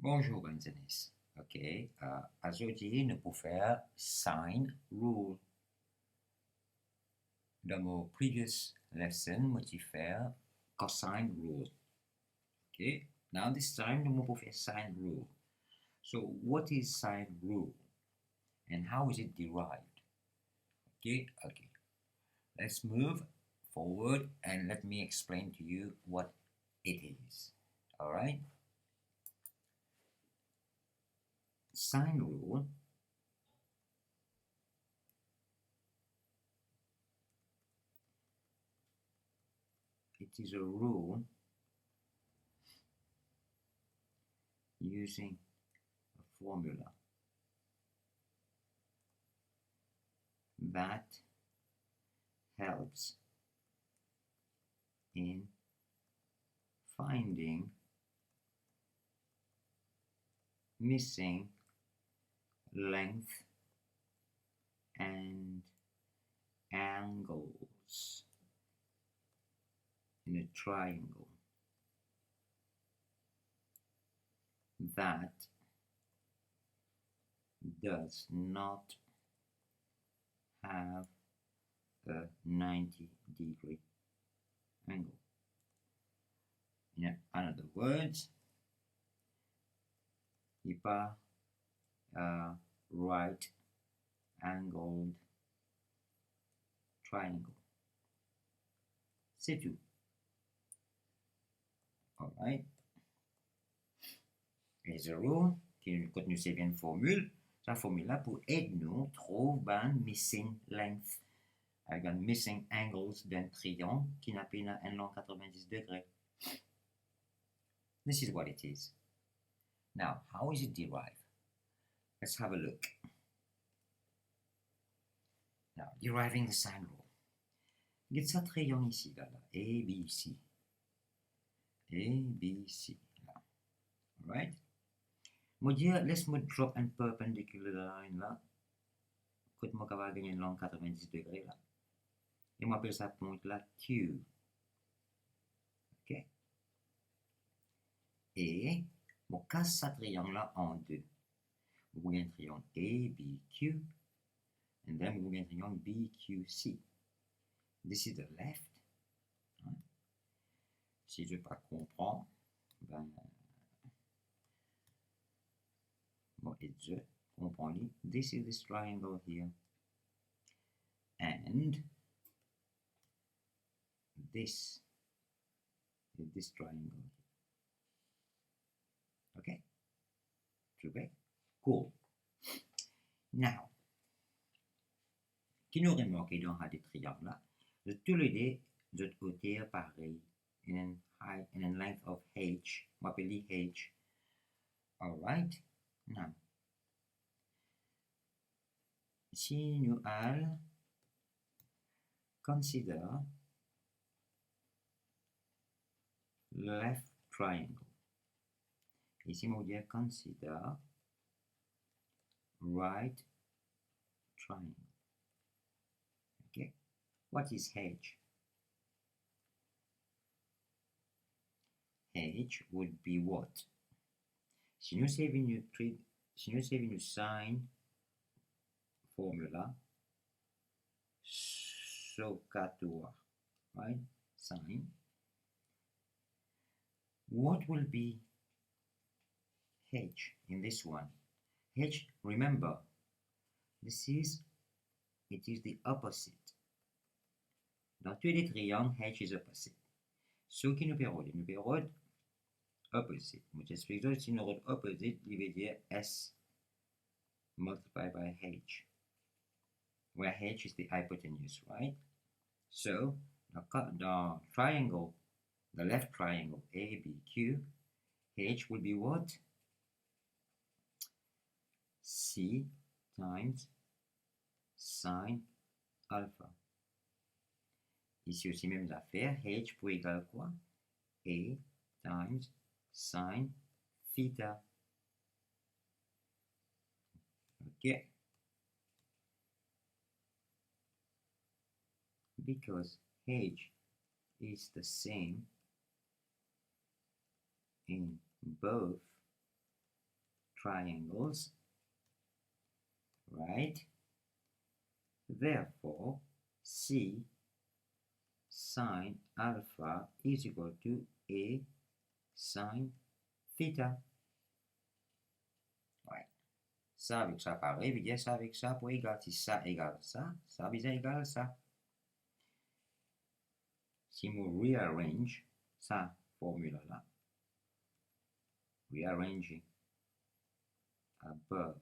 Bonjour, Benzenis. OK. Aujourd'hui, nous pouvons faire sine rule. Dans mon previous lesson, nous avons fait cosine rule. OK. Now this time, nous pouvons faire sine rule. So what is sine rule? And how is it derived? Okay. Let's move forward and let me explain to you what it is. All right. Sine rule it is a rule using a formula that helps in finding missing length and angles in a triangle that does not have a 90-degree angle. In other words, il pas right angled triangle. C'est tout. Alright. Et zéro, qui est contenu c'est bien une formule. Sa formule là pour aider nous trouver un missing length avec un missing angles d'un triangle qui n'a pas un long 90 degrés. This is what it is. Now, how is it derived? Let's have a look. Now, deriving the sine rule. Il y a ce triangle ici, là, ABC. ABC, là. Alright? Moi dire, laisse-moi drop un perpendicular line là. Quand moi va gagner une longue 90 degrés là. Et moi appelle ça point là Q. Ok? Et moi casse ce triangle là en deux. Vous voyez un triangle ABQ. And then vous voyez un triangle BQC. This is the left. Hein? Si je ne pas comprends, ben bon, et je comprends. This is this triangle here. And this is this triangle. Okay? Super. Cool. Now, qui nous remarque dans des triangles là, de tous les deux de côté pareil, in a length of h, on appelle h. Alright? Now, si nous allons consider left triangle. Ici, on va consider right triangle. Okay? What is h? H would be what? Si nous savons une sine formula, SOHCAHTOA, right? Sine. What will be h in this one? H, remember, it is the opposite. Dans tous les triangles, h is opposite. Ce qui nous période opposite. Je t'explique si nous opposite, il veut dire s multiplied by h, where h is the hypotenuse, right? So, the triangle, the left triangle ABQ, h will be what? C times sine alpha. Ici aussi, même affaire, h pour égal quoi? A times sine theta. Okay. Because h is the same in both triangles, right? Therefore, C sine alpha is equal to A sine theta. Ouais. Ça avec ça pareil, veut dire ça avec ça pour égal. Si ça égale ça, ça veut dire égal ça. Si nous rearrange ça formule là, rearranging above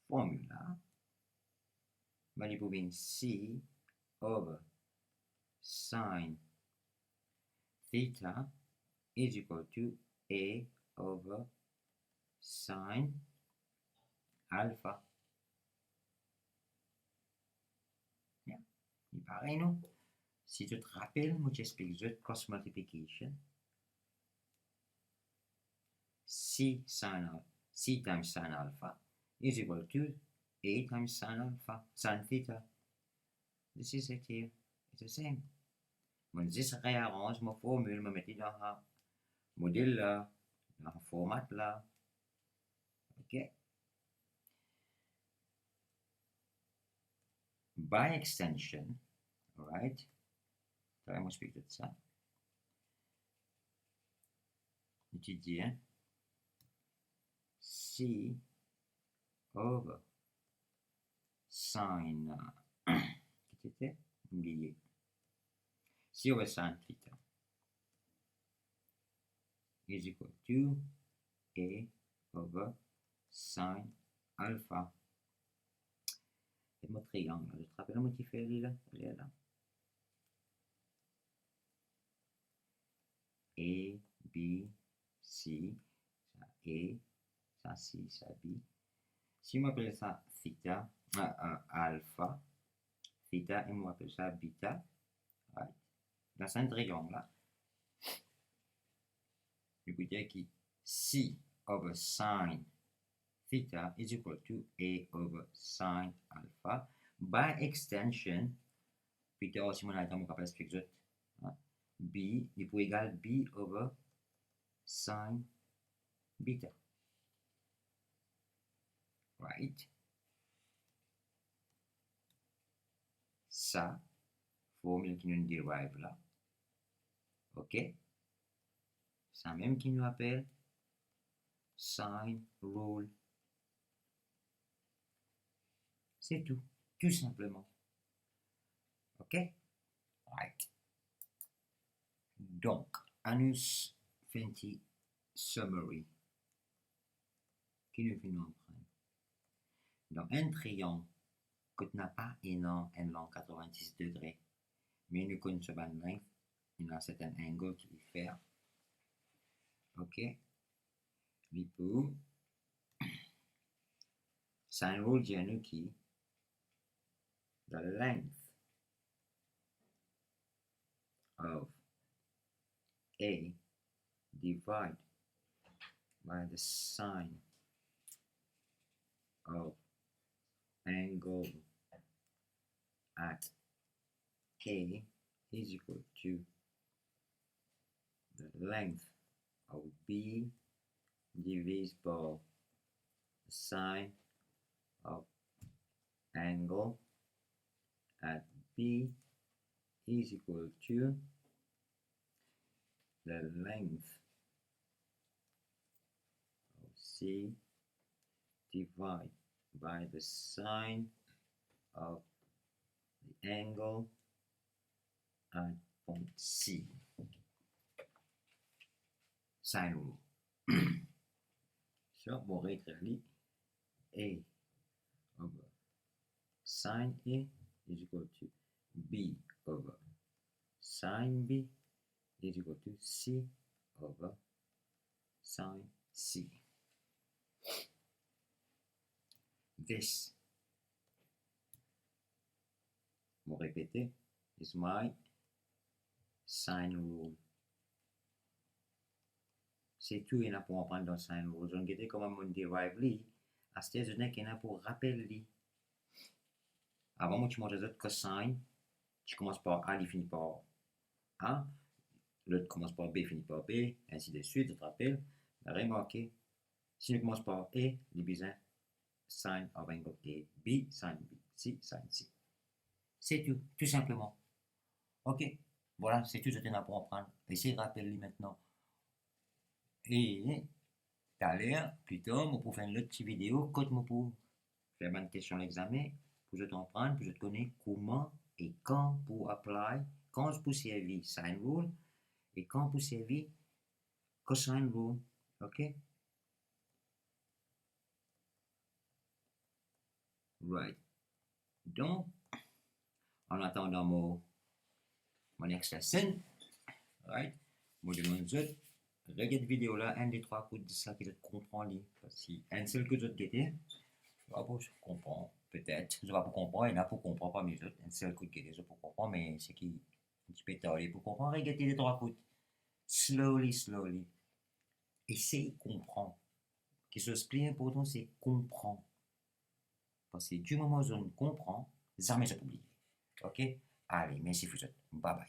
formula, ben pour venir C over sine theta is equal to A over sine alpha. Yeah. Il pareil, non? Si tu te rappelles, moi j'explique juste cross multiplication. C times sine alpha is equal to A times sine alpha, sine theta. This is it here. It's the same. Mon je réarrange ma formule, me mettre dans un modèle là, dans un format là. OK? By extension, right? Je vais expliquer tout ça. Étudier C over sine, qu'est-ce que c'était? Oublié. C over sine theta is equal to A over sine alpha. C'est mon triangle. Je te rappelle comment tu fais là? Elle est là. A, B, C, ça A, ça C, ça B. Si on appelle ça theta, alpha, theta, et on appelle ça beta, right. Dans un triangle là, je peux dire que C over sine theta is equal to A over sine alpha. By extension, puis aussi mon item, on peut expliquer ça. B, il peut égal B over sine beta. Right? Ça, formule qui nous derive là. OK? Ça même qui nous appelle sine rule. C'est tout. Tout simplement. OK? Right. Donc, Anus Fenty Summary. Qui nous finit en prendre? Dans un triangle que tu n'as pas un long 90 degrés, mais nous connaissons ce bande length, il y a un certain angle qui peut faire. OK? Lipo. Sine rule dit à nous qui the length of A divided by the sine of angle at A is equal to the length of B divided by the sine of angle at B is equal to the length of C divided by the sine of the angle at point C. Sine rule. So, we'll réécrire A over sine A is equal to B over sine B is equal to C over sine C. This, we'll répéter, is my sine rule. C'est tout, il y en a pour apprendre dans sine rule. Je vais comment on derive li. À ce stade, il y en a pour rappeler li. Avant, moi, tu montres les autres cosine. Tu commences par A, il finit par A. L'autre commence par B, finit par B, ainsi de suite, je te rappelle. Remarquez, Si on commence par A, les besoins Sine of angle A, B, Sine B, C, Sine C. C'est tout simplement. Ok, voilà, c'est tout ce qu'on a pour apprendre. Essayez de rappeler maintenant. Et tout à l'heure, plus tard, on peut faire une autre petite vidéo, quand on peut faire une question à l'examen, pour je apprendre, pour je connais comment et quand pour apply, quand je peux servir sine rule et quand pour servir cosine rule. Ok? Right. Donc, en attendant mon next lesson, right? Moi, je demande regarde vidéo là, un des trois coups de ça que je comprends, parce que un seul que je te je comprends, peut-être, je vais pas comprendre, il y en a pour comprendre pas mes autres, un seul coup de je peux comprendre, mais c'est qui, un petit peu tard, pour comprendre, regardez les trois coups, slowly, slowly, essaye de comprendre. Ce qui est plus important, c'est comprendre. Parce que du moment où on comprend, jamais je peux oublier. Ok? Allez, merci, vous autres. Bye bye.